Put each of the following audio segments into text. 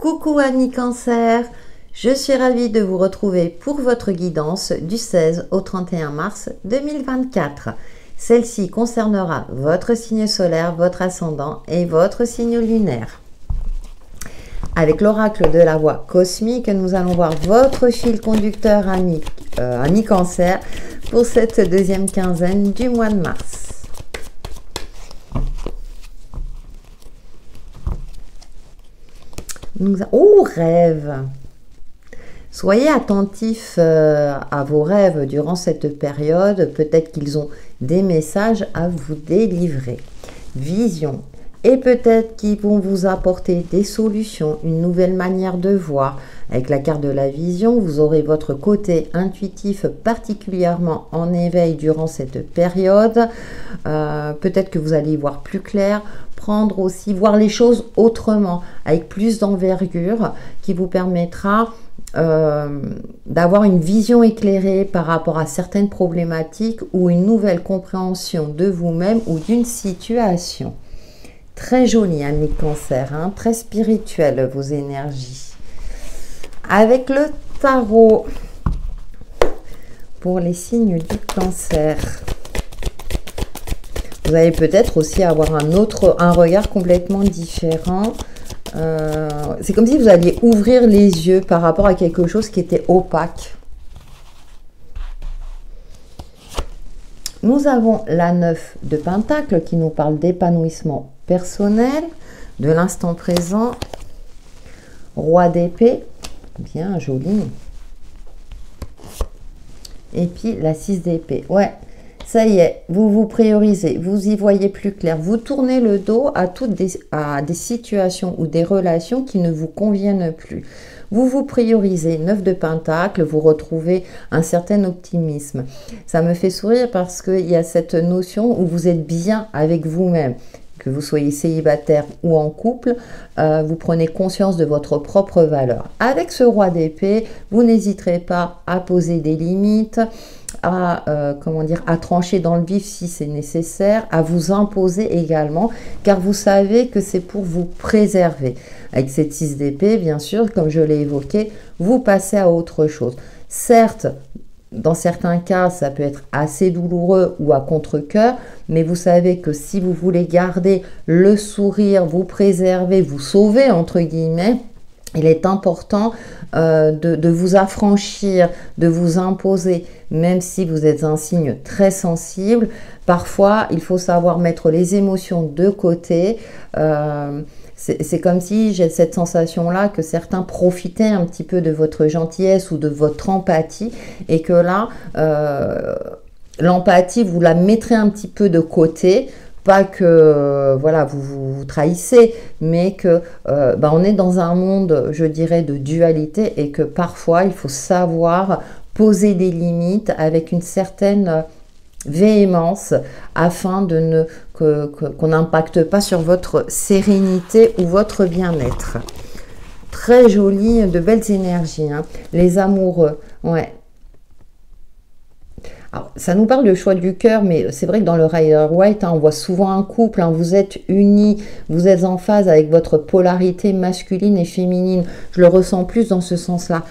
Coucou amis Cancer, je suis ravie de vous retrouver pour votre guidance du 16 au 31 mars 2024. Celle-ci concernera votre signe solaire, votre ascendant et votre signe lunaire. Avec l'oracle de la voix cosmique, nous allons voir votre fil conducteur ami Cancer pour cette deuxième quinzaine du mois de mars. Rêve. Soyez attentifs à vos rêves durant cette période. Peut-être qu'ils ont des messages à vous délivrer. Vision. Et peut-être qu'ils vont vous apporter des solutions, une nouvelle manière de voir. Avec la carte de la vision, vous aurez votre côté intuitif particulièrement en éveil durant cette période. Peut-être que vous allez y voir plus clair, voir les choses autrement, avec plus d'envergure, qui vous permettra d'avoir une vision éclairée par rapport à certaines problématiques ou une nouvelle compréhension de vous-même ou d'une situation. Très joli, ami Cancer, hein, très spirituel vos énergies. Avec le tarot, pour les signes du Cancer, vous allez peut-être aussi avoir un regard complètement différent. C'est comme si vous alliez ouvrir les yeux par rapport à quelque chose qui était opaque. Nous avons la 9 de Pentacle qui nous parle d'épanouissement personnel, de l'instant présent. Roi d'épée, bien joli. Et puis la 6 d'épée. Ouais, ça y est, vous vous priorisez, vous y voyez plus clair. Vous tournez le dos à des situations ou des relations qui ne vous conviennent plus. Vous vous priorisez, 9 de Pentacle, vous retrouvez un certain optimisme. Ça me fait sourire parce qu'il y a cette notion où vous êtes bien avec vous-même. Que vous soyez célibataire ou en couple, vous prenez conscience de votre propre valeur. Avec ce roi d'épée, vous n'hésiterez pas à poser des limites, à trancher dans le vif si c'est nécessaire, à vous imposer également, car vous savez que c'est pour vous préserver. Avec cette 6 d'épée, bien sûr, comme je l'ai évoqué, vous passez à autre chose. Certes, dans certains cas, ça peut être assez douloureux ou à contre-cœur, mais vous savez que si vous voulez garder le sourire, vous préserver, vous sauver, entre guillemets, il est important de vous affranchir, de vous imposer, même si vous êtes un signe très sensible. Parfois, il faut savoir mettre les émotions de côté. C'est comme si j'ai cette sensation-là que certains profitaient un petit peu de votre gentillesse ou de votre empathie et que là, l'empathie, vous la mettrez un petit peu de côté. Pas que voilà, vous trahissez, mais que on est dans un monde, je dirais, de dualité et que parfois, il faut savoir poser des limites avec une certaine véhémence afin qu'on n'impacte pas sur votre sérénité ou votre bien-être. Très joli, de belles énergies, hein. Les amoureux, ouais. Alors, ça nous parle de choix du cœur, mais c'est vrai que dans le Rider-Waite, on voit souvent un couple, hein, vous êtes unis, vous êtes en phase avec votre polarité masculine et féminine. Je le ressens plus dans ce sens-là.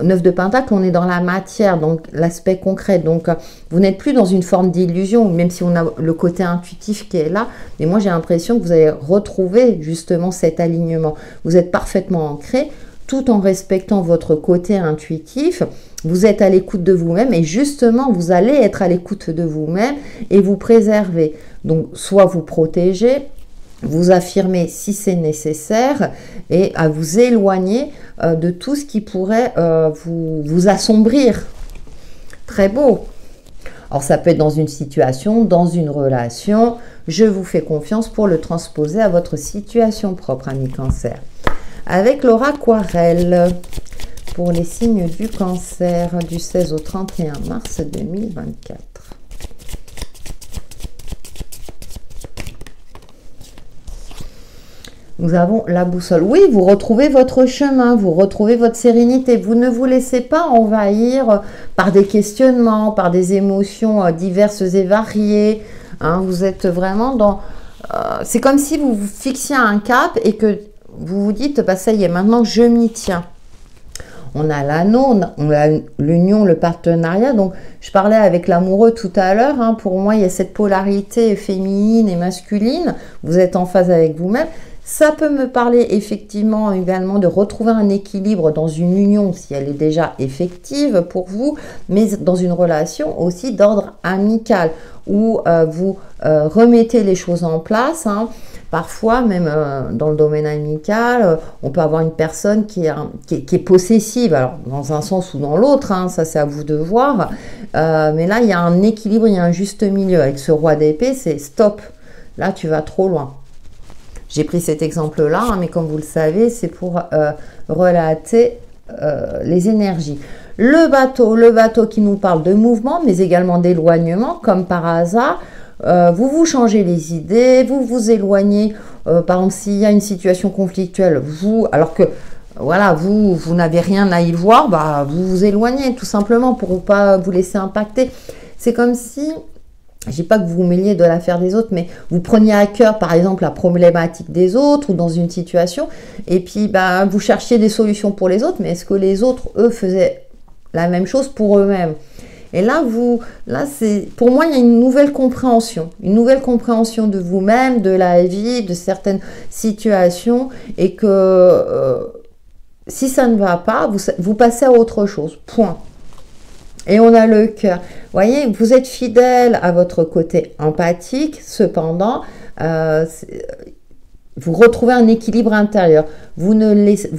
9 de Pentacle, on est dans la matière, donc l'aspect concret. Donc, vous n'êtes plus dans une forme d'illusion, même si on a le côté intuitif qui est là. Mais moi, j'ai l'impression que vous allez retrouver justement cet alignement. Vous êtes parfaitement ancré, tout en respectant votre côté intuitif. Vous êtes à l'écoute de vous-même et justement, vous allez être à l'écoute de vous-même et vous préserver. Donc, soit vous protégez, vous affirmez si c'est nécessaire et à vous éloigner de tout ce qui pourrait vous assombrir. Très beau. Alors, ça peut être dans une situation, dans une relation. Je vous fais confiance pour le transposer à votre situation propre, ami Cancer. Avec l'aura Aquarelle, pour les signes du Cancer du 16 au 31 mars 2024. Nous avons la boussole. Oui, vous retrouvez votre chemin, vous retrouvez votre sérénité. Vous ne vous laissez pas envahir par des questionnements, par des émotions diverses et variées. Hein, vous êtes vraiment dans... c'est comme si vous vous fixiez un cap et que vous vous dites, bah, ça y est, maintenant je m'y tiens. On a l'anneau, on a l'union, le partenariat. Donc, je parlais avec l'amoureux tout à l'heure. Hein, pour moi, il y a cette polarité féminine et masculine. Vous êtes en phase avec vous-même. Ça peut me parler effectivement également de retrouver un équilibre dans une union si elle est déjà effective pour vous, mais dans une relation aussi d'ordre amical où vous remettez les choses en place. Hein. Parfois, même dans le domaine amical, on peut avoir une personne qui est possessive, alors dans un sens ou dans l'autre, hein, ça c'est à vous de voir. Mais là, il y a un équilibre, il y a un juste milieu. Avec ce roi d'épée, c'est stop, là tu vas trop loin. J'ai pris cet exemple-là, hein, mais comme vous le savez, c'est pour relater les énergies. Le bateau qui nous parle de mouvement, mais également d'éloignement, comme par hasard. Vous changez les idées, vous vous éloignez. Par exemple, s'il y a une situation conflictuelle, alors que voilà, vous n'avez rien à y voir, bah, vous vous éloignez tout simplement pour ne pas vous laisser impacter. C'est comme si... Je ne dis pas que vous vous mêliez de l'affaire des autres, mais vous preniez à cœur, par exemple, la problématique des autres ou dans une situation, et puis bah, vous cherchiez des solutions pour les autres, mais est-ce que les autres, eux, faisaient la même chose pour eux-mêmes? Et là, pour moi, il y a une nouvelle compréhension de vous-même, de la vie, de certaines situations, et que si ça ne va pas, vous passez à autre chose, point. Et on a le cœur. Vous voyez, vous êtes fidèle à votre côté empathique, cependant, vous retrouvez un équilibre intérieur. Vous ne laissez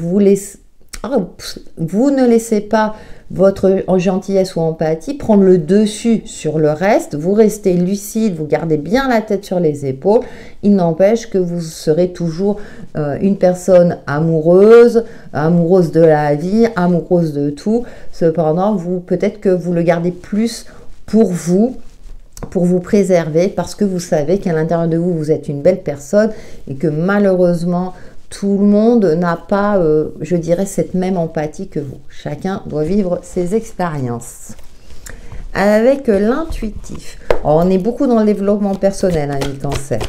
pas votre gentillesse ou empathie prendre le dessus sur le reste. Vous restez lucide, vous gardez bien la tête sur les épaules. Il n'empêche que vous serez toujours une personne amoureuse de la vie, amoureuse de tout. Cependant, peut-être que vous le gardez plus pour vous préserver, parce que vous savez qu'à l'intérieur de vous, vous êtes une belle personne et que malheureusement, tout le monde n'a pas, je dirais, cette même empathie que vous. Chacun doit vivre ses expériences. Avec l'intuitif. On est beaucoup dans le développement personnel, hein, les cancers.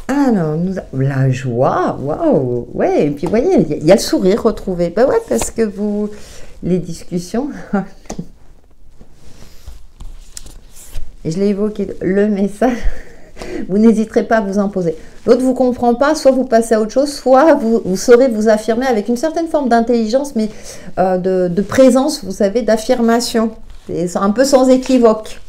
Alors, la joie, waouh, ouais, et puis vous voyez, il y a le sourire retrouvé. Ben ouais, parce que les discussions, et je l'ai évoqué, le message, vous n'hésiterez pas à vous imposer. L'autre ne vous comprend pas, soit vous passez à autre chose, soit vous saurez vous affirmer avec une certaine forme d'intelligence, mais de présence, vous savez, d'affirmation. C'est un peu sans équivoque.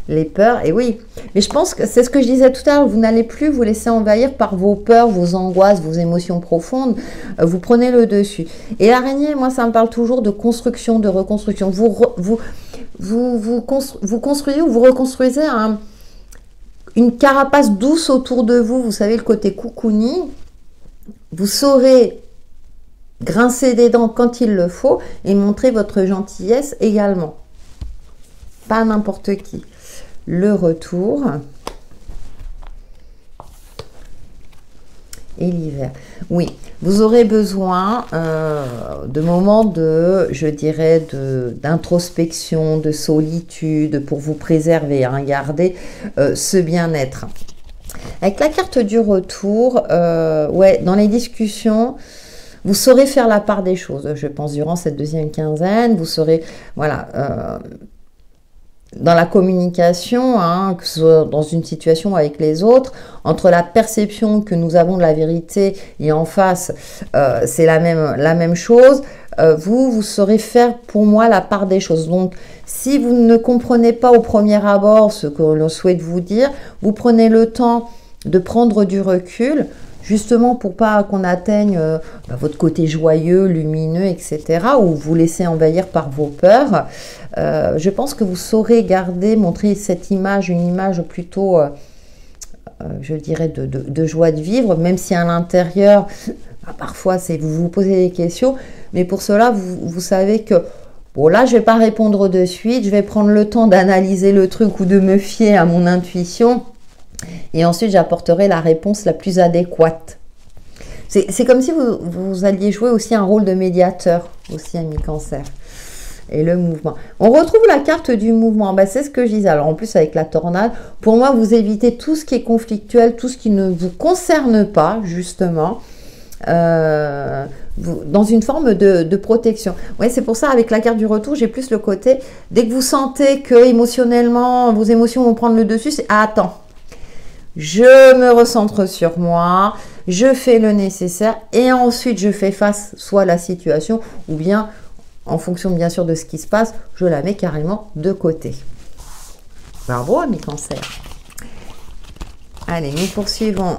Les peurs, et oui. Mais je pense que c'est ce que je disais tout à l'heure, vous n'allez plus vous laisser envahir par vos peurs, vos angoisses, vos émotions profondes. Vous prenez le dessus. Et l'araignée, moi, ça me parle toujours de construction, de reconstruction. Vous construisez ou vous reconstruisez une carapace douce autour de vous. Vous savez, le côté cocooning. Vous saurez grincer des dents quand il le faut et montrer votre gentillesse également. Pas n'importe qui. Le retour et l'hiver. Oui, vous aurez besoin de moments je dirais, d'introspection, de solitude pour vous préserver, hein, garder ce bien-être. Avec la carte du retour, ouais, dans les discussions, vous saurez faire la part des choses, je pense, durant cette deuxième quinzaine. Vous saurez, voilà, dans la communication, hein, que ce soit dans une situation avec les autres, entre la perception que nous avons de la vérité et en face, c'est la même chose. Vous saurez faire, pour moi, la part des choses. Donc, si vous ne comprenez pas au premier abord ce que l'on souhaite vous dire, vous prenez le temps de prendre du recul, justement pour pas qu'on atteigne votre côté joyeux, lumineux, etc. ou vous laisser envahir par vos peurs. Je pense que vous saurez montrer cette image, une image plutôt, je dirais, de joie de vivre, même si à l'intérieur, parfois, vous vous posez des questions, mais pour cela, vous savez que, bon là, je vais pas répondre de suite, je vais prendre le temps d'analyser le truc ou de me fier à mon intuition, et ensuite, j'apporterai la réponse la plus adéquate. C'est comme si vous alliez jouer aussi un rôle de médiateur, aussi, ami Cancer. Et le mouvement. On retrouve la carte du mouvement. Ben, c'est ce que je disais. Alors, en plus, avec la tornade, pour moi, vous évitez tout ce qui est conflictuel, tout ce qui ne vous concerne pas, justement, dans une forme de protection. Ouais, c'est pour ça, avec la carte du retour, j'ai plus le côté, dès que vous sentez que émotionnellement, vos émotions vont prendre le dessus, c'est ah, attends, je me recentre sur moi, je fais le nécessaire, et ensuite, je fais face soit à la situation, ou bien en fonction bien sûr de ce qui se passe, je la mets carrément de côté. Bravo, ami Cancer. Allez, nous poursuivons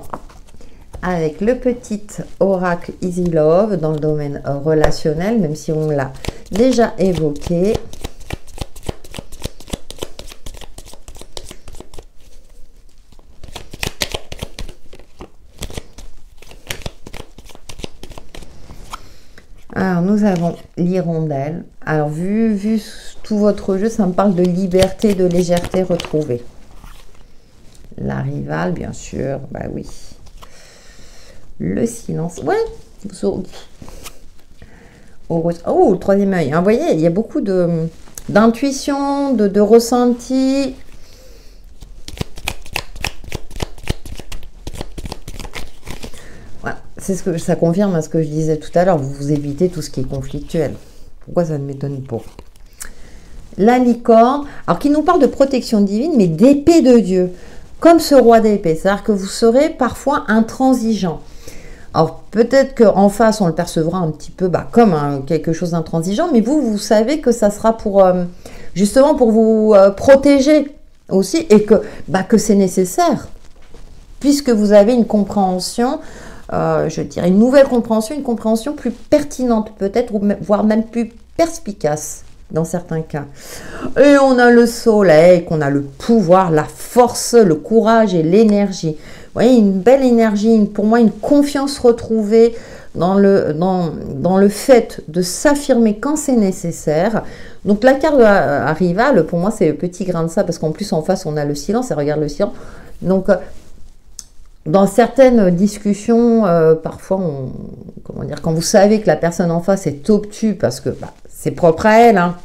avec le petit oracle Easy Love dans le domaine relationnel, même si on l'a déjà évoqué. Alors, nous avons l'hirondelle. Alors, vu tout votre jeu, ça me parle de liberté, de légèreté retrouvée. La rivale, bien sûr, bah oui. Le silence, ouais. Oh, le troisième œil. Hein. Vous voyez, il y a beaucoup d'intuition, de ressenti. C'est ce que ça confirme à ce que je disais tout à l'heure. Vous évitez tout ce qui est conflictuel. Pourquoi ça ne m'étonne pas? La licorne, alors qui nous parle de protection divine, mais d'épée de Dieu, comme ce roi d'épée. C'est-à-dire que vous serez parfois intransigeant. Alors peut-être qu'en face, on le percevra un petit peu comme quelque chose d'intransigeant, mais vous savez que ça sera pour justement pour vous protéger aussi, et que c'est nécessaire, puisque vous avez une compréhension. Je dirais une nouvelle compréhension, une compréhension plus pertinente peut-être, voire même plus perspicace dans certains cas. Et on a le soleil, qu'on a le pouvoir, la force, le courage et l'énergie. Vous voyez, une belle énergie, pour moi une confiance retrouvée dans le fait de s'affirmer quand c'est nécessaire. Donc la carte rivale, pour moi c'est le petit grain de sable, parce qu'en plus en face on a le silence, et regarde le silence. Donc dans certaines discussions, parfois, comment dire, quand vous savez que la personne en face est obtus, parce que c'est propre à elle, hein,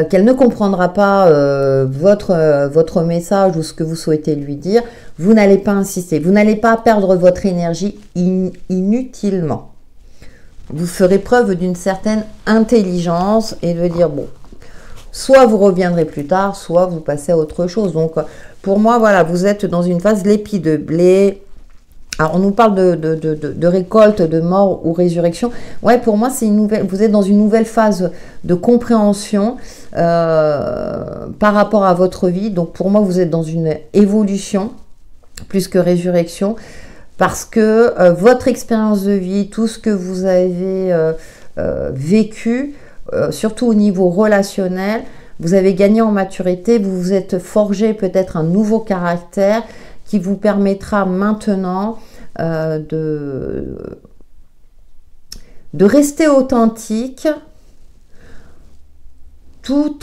qu'elle ne comprendra pas votre message ou ce que vous souhaitez lui dire, vous n'allez pas insister, vous n'allez pas perdre votre énergie inutilement. Vous ferez preuve d'une certaine intelligence et de dire, bon, soit vous reviendrez plus tard, soit vous passez à autre chose. Donc, pour moi, voilà, vous êtes dans une phase l'épi de blé. Alors, on nous parle de récolte, de mort ou résurrection. Ouais, pour moi, c'est une nouvelle. Vous êtes dans une nouvelle phase de compréhension par rapport à votre vie. Donc, pour moi, vous êtes dans une évolution plus que résurrection, parce que votre expérience de vie, tout ce que vous avez vécu, surtout au niveau relationnel, vous avez gagné en maturité, vous vous êtes forgé peut-être un nouveau caractère qui vous permettra maintenant de rester authentique, tout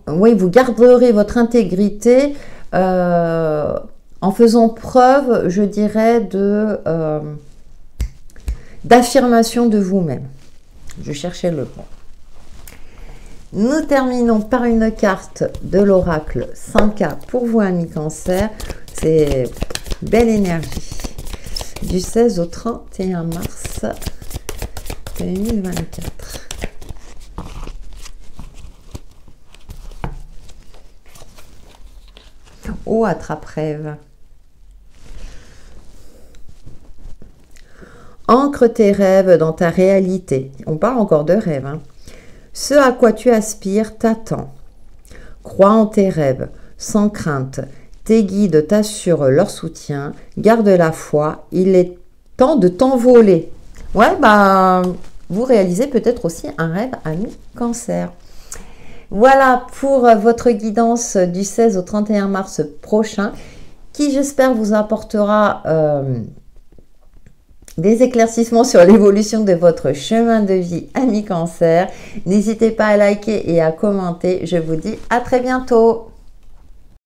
oui, vous garderez votre intégrité en faisant preuve, je dirais, d'affirmation de vous-même. Je cherchais le mot. Nous terminons par une carte de l'oracle 5K pour vous, amis Cancer. C'est belle énergie. Du 16 au 31 mars 2024. Oh, attrape-rêve. Ancre tes rêves dans ta réalité. On parle encore de rêves, hein. Ce à quoi tu aspires t'attend. Crois en tes rêves, sans crainte. Tes guides t'assurent leur soutien. Garde la foi. Il est temps de t'envoler. Ouais, vous réalisez peut-être aussi un rêve, ami Cancer. Voilà pour votre guidance du 16 au 31 mars prochain, qui j'espère vous apportera des éclaircissements sur l'évolution de votre chemin de vie, ami Cancer. N'hésitez pas à liker et à commenter. Je vous dis à très bientôt.